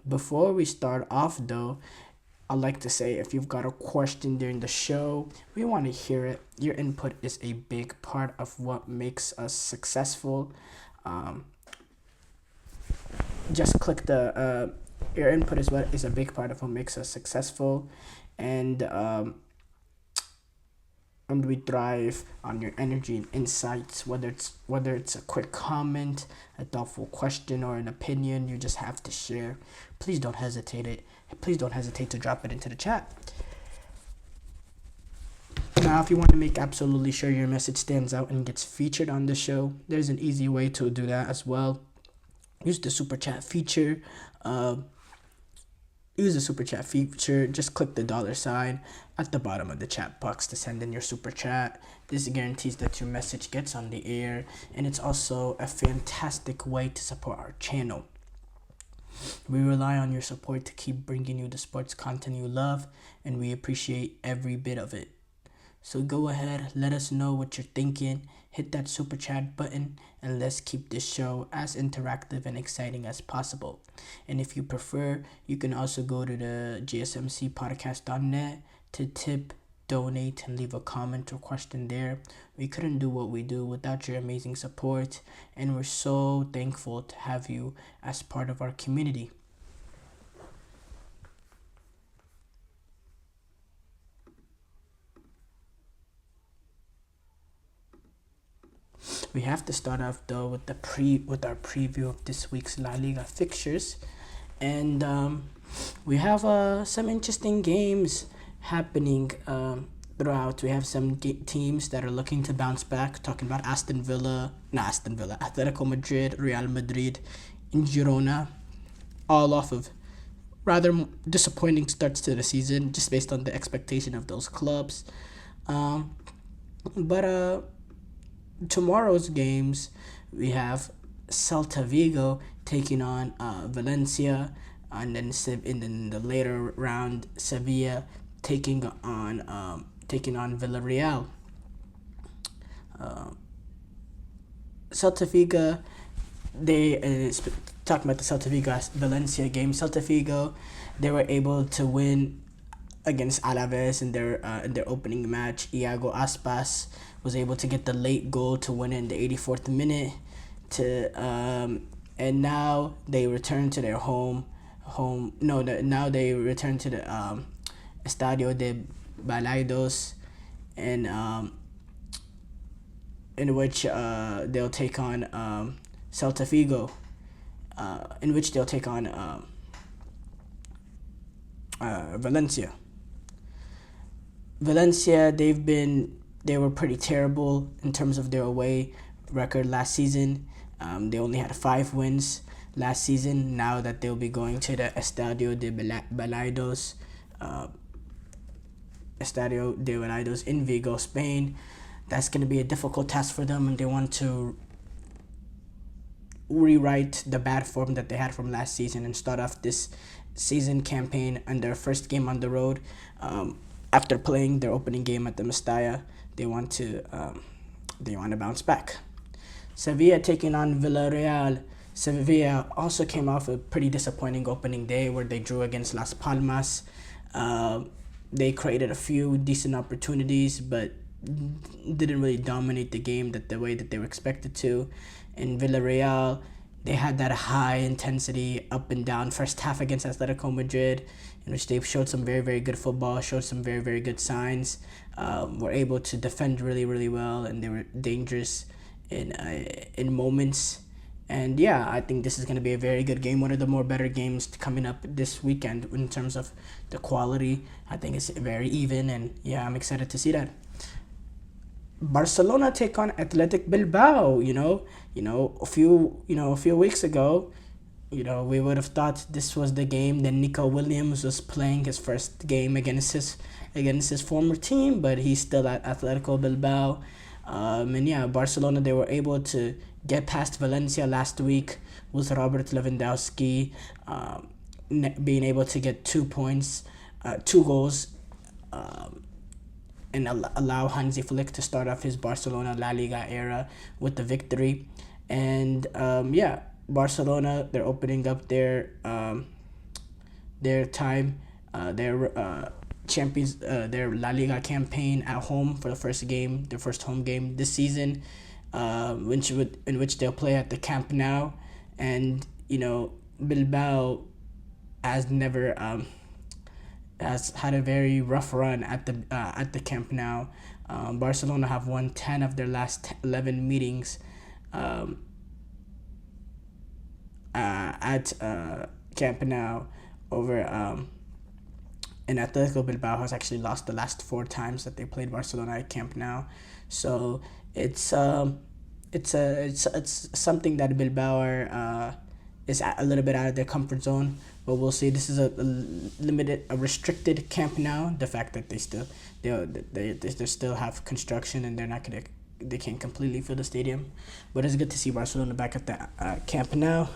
Before we start off, though, I'd like to say if you've got a question during the show, we want to hear it. Your input is a big part of what makes us successful. Um, just click the your input is what is a big part of what makes us successful, and and we thrive on your energy and insights. Whether it's a quick comment, a thoughtful question, or an opinion you just have to share, please don't hesitate to drop it into the chat. Now, if you want to make absolutely sure your message stands out and gets featured on the show, there's an easy way to do that as well. Use the super chat feature. Uh, Use the super chat feature. Just click the $sign at the bottom of the chat box to send in your super chat. This guarantees that your message gets on the air, and it's also a fantastic way to support our channel. We rely on your support to keep bringing you the sports content you love, and we appreciate every bit of it. So go ahead, let us know what you're thinking, hit that super chat button, and let's keep this show as interactive and exciting as possible. And if you prefer, you can also go to the gsmcpodcast.net to tip, donate, and leave a comment or question there. We couldn't do what we do without your amazing support, and we're so thankful to have you as part of our community. We have to start off though with our preview of this week's La Liga fixtures, and we have some interesting games happening throughout. We have some teams that are looking to bounce back. Talking about Atletico Madrid, Real Madrid, and Girona, all off of rather disappointing starts to the season, just based on the expectation of those clubs. But tomorrow's games, we have Celta Vigo taking on Valencia, and then in the later round, Sevilla taking on Villarreal. Celta Vigo, talking about the Celta Vigo Valencia game. Celta Vigo, they were able to win against Alaves in their opening match. Iago Aspas was able to get the late goal to win it in the 84th minute. And now they return to their home. Now they return to the Estadio de Balaidos, and in which they'll take on Celta Vigo. In which they'll take on Valencia. Valencia, they were pretty terrible in terms of their away record last season. They only had 5 wins last season. Now that they'll be going to the Estadio de Balaidos, in Vigo, Spain, that's going to be a difficult task for them, and they want to rewrite the bad form that they had from last season and start off this season campaign on their first game on the road. After playing their opening game at the Mestalla, they want to bounce back. Sevilla taking on Villarreal. Sevilla also came off a pretty disappointing opening day where they drew against Las Palmas. They created a few decent opportunities, but didn't really dominate the game the way that they were expected to. In Villarreal, they had that high intensity up and down first half against Atletico Madrid, in which they showed some very, very good football, showed some very, very good signs, were able to defend really, really well, and they were dangerous in moments. And yeah, I think this is going to be a very good game. One of the more better games coming up this weekend in terms of the quality. I think it's very even, and yeah, I'm excited to see that. Barcelona take on Athletic Bilbao. A few weeks ago, we would have thought this was the game that Nico Williams was playing his first game against his former team, but he's still at Atletico Bilbao. And yeah, Barcelona, they were able to get past Valencia last week with Robert Lewandowski being able to get 2 points, 2 goals, and allow Hansi Flick to start off his Barcelona La Liga era with the victory. And Barcelona, they're opening up their their time, their champions, their La Liga campaign at home for the first game, their first home game this season, in which they'll play at the Camp Nou, and Bilbao has never has had a very rough run at the Camp Nou. Barcelona have won 10 of their last 11 meetings at Camp Nou over and Atletico Bilbao has actually lost the last 4 times that they played Barcelona at Camp Nou. So it's something that Bilbao are is a little bit out of their comfort zone, but we'll see. This is a restricted Camp Nou. The fact that they still have construction and they can't completely fill the stadium, but it's good to see Barcelona back at the Camp Nou.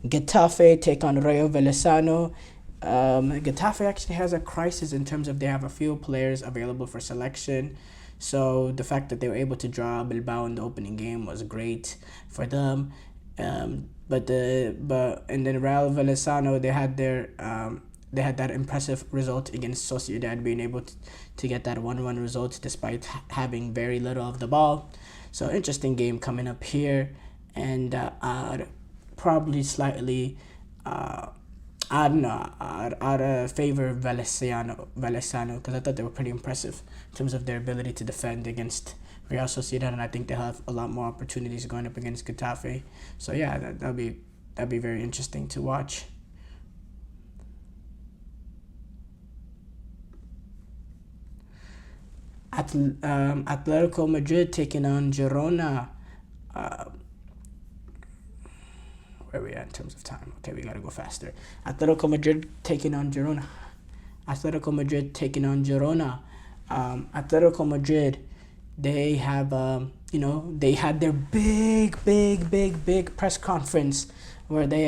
Getafe take on Rayo Vallecano. Getafe actually has a crisis in terms of they have a few players available for selection. So the fact that they were able to draw Bilbao in the opening game was great for them. But and then Real Vallecano, they had that impressive result against Sociedad, being able to get that 1-1 result despite having very little of the ball. So interesting game coming up here, and I'd probably slightly I'd favor Vallecano because I thought they were pretty impressive in terms of their ability to defend against Real Sociedad, and I think they'll have a lot more opportunities going up against Getafe. So yeah, that'll be very interesting to watch. Atletico Madrid taking on Girona. Where are we at in terms of time? Okay, we gotta go faster. Atletico Madrid taking on Girona. Atletico Madrid, they have they had their big press conference where they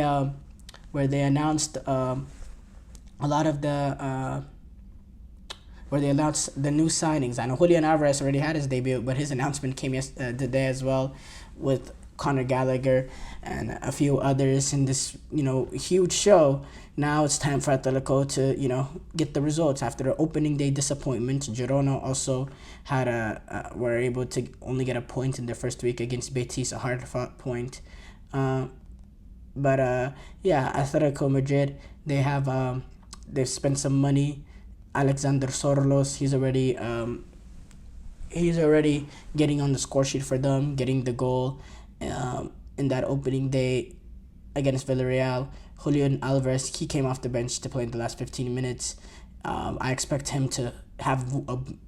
announced a lot of the where they announced the new signings. I know Julian Alvarez already had his debut, but his announcement came today as well, with Conor Gallagher and a few others in this huge show. Now it's time for Atletico to get the results after an opening day disappointment. Girona also were able to only get a point in their first week against Betis, a hard fought point. But Atletico Madrid, they've spent some money. Alexander Sorlos, he's already getting on the score sheet for them, getting the goal in that opening day against Villarreal. Julian Alvarez, he came off the bench to play in the last 15 minutes. I expect him to have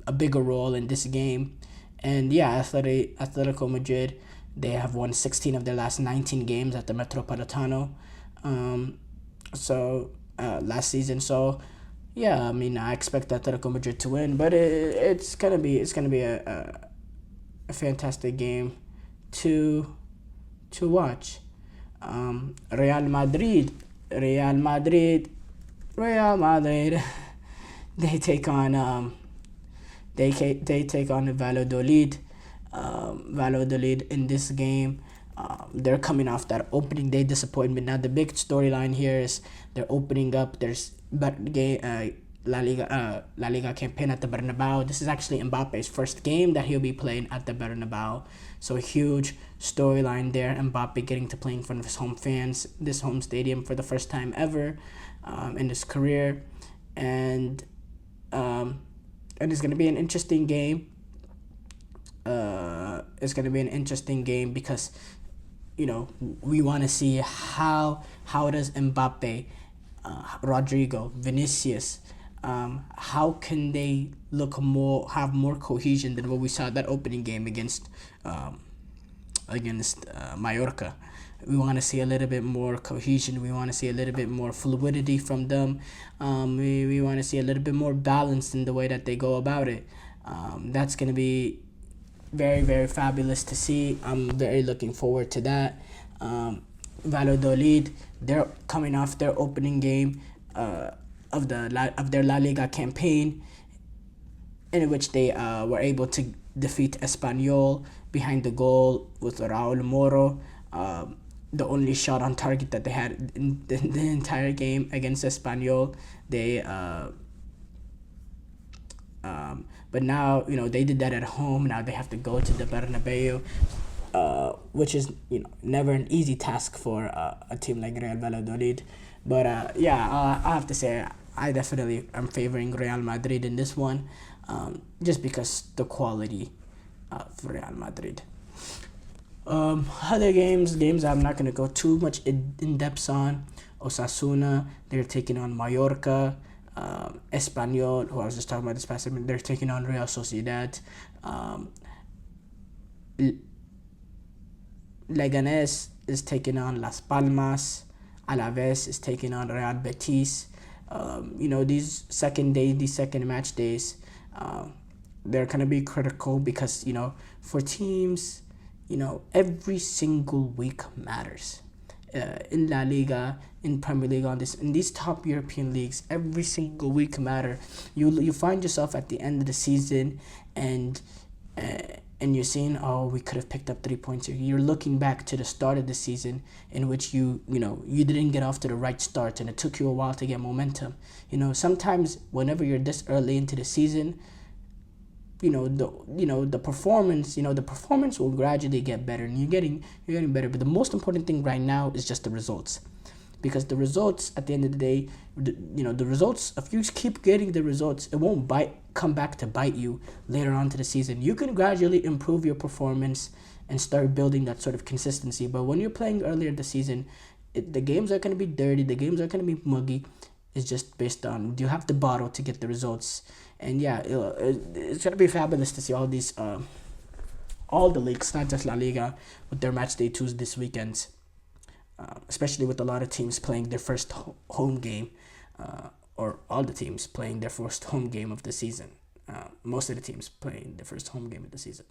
a bigger role in this game. And yeah, Atletico Madrid, they have won 16 of their last 19 games at the Metropolitano last season. So yeah, I mean, I expect Atletico Madrid to win, but it's gonna be a fantastic game to watch. Real Madrid, they take on Valladolid. Valladolid in this game. They're coming off that opening day disappointment. Now the big storyline here is they're opening up their La Liga campaign at the Bernabeu. This is actually Mbappe's first game that he'll be playing at the Bernabeu. So a huge storyline there. Mbappe getting to play in front of his home fans, this home stadium, for the first time ever in his career. And it's going to be an interesting game. It's going to be an interesting game because we want to see how does Mbappe, Rodrigo, Vinicius, how can they have more cohesion than what we saw that opening game against Mallorca. We want to see a little bit more cohesion. We want to see a little bit more fluidity from them. We want to see a little bit more balance in the way that they go about it. That's going to be very, very fabulous to see. I'm very looking forward to that. Valladolid, they're coming off their opening game of their La Liga campaign, in which they were able to defeat Espanyol behind the goal with Raul Moro. the only shot on target that they had in the entire game against Espanyol. They but now they did that at home. Now they have to go to the Bernabeu, which is never an easy task for a team like Real Valladolid. But I have to say I definitely am favoring Real Madrid in this one, just because the quality of Real Madrid. Other games I'm not gonna go too much in depth on. Osasuna, they're taking on Mallorca. Espanyol, who I was just talking about this past segment, they're taking on Real Sociedad. Leganés is taking on Las Palmas. Alaves is taking on Real Betis. These second match days, they're gonna be critical because for teams, every single week matters. In La Liga, in Premier League, in these top European leagues, every single week matter. You find yourself at the end of the season, and you're saying, oh, we could have picked up 3 points here. You're looking back to the start of the season in which you didn't get off to the right start, and it took you a while to get momentum. Sometimes whenever you're this early into the season, the performance will gradually get better, and you're getting better. But the most important thing right now is just the results, because the results at the end of the day, the results, if you keep getting the results, it won't come back to bite you later on to the season. You can gradually improve your performance and start building that sort of consistency. But when you're playing earlier in the season, the games are going to be dirty, the games are going to be muggy. It's just based on, do you have the bottle to get the results? And it's going to be fabulous to see all the leagues, not just La Liga, with their match day 2s this weekend. Especially with a lot of teams playing their first home game, or all the teams playing their first home game of the season. Most of the teams playing their first home game of the season.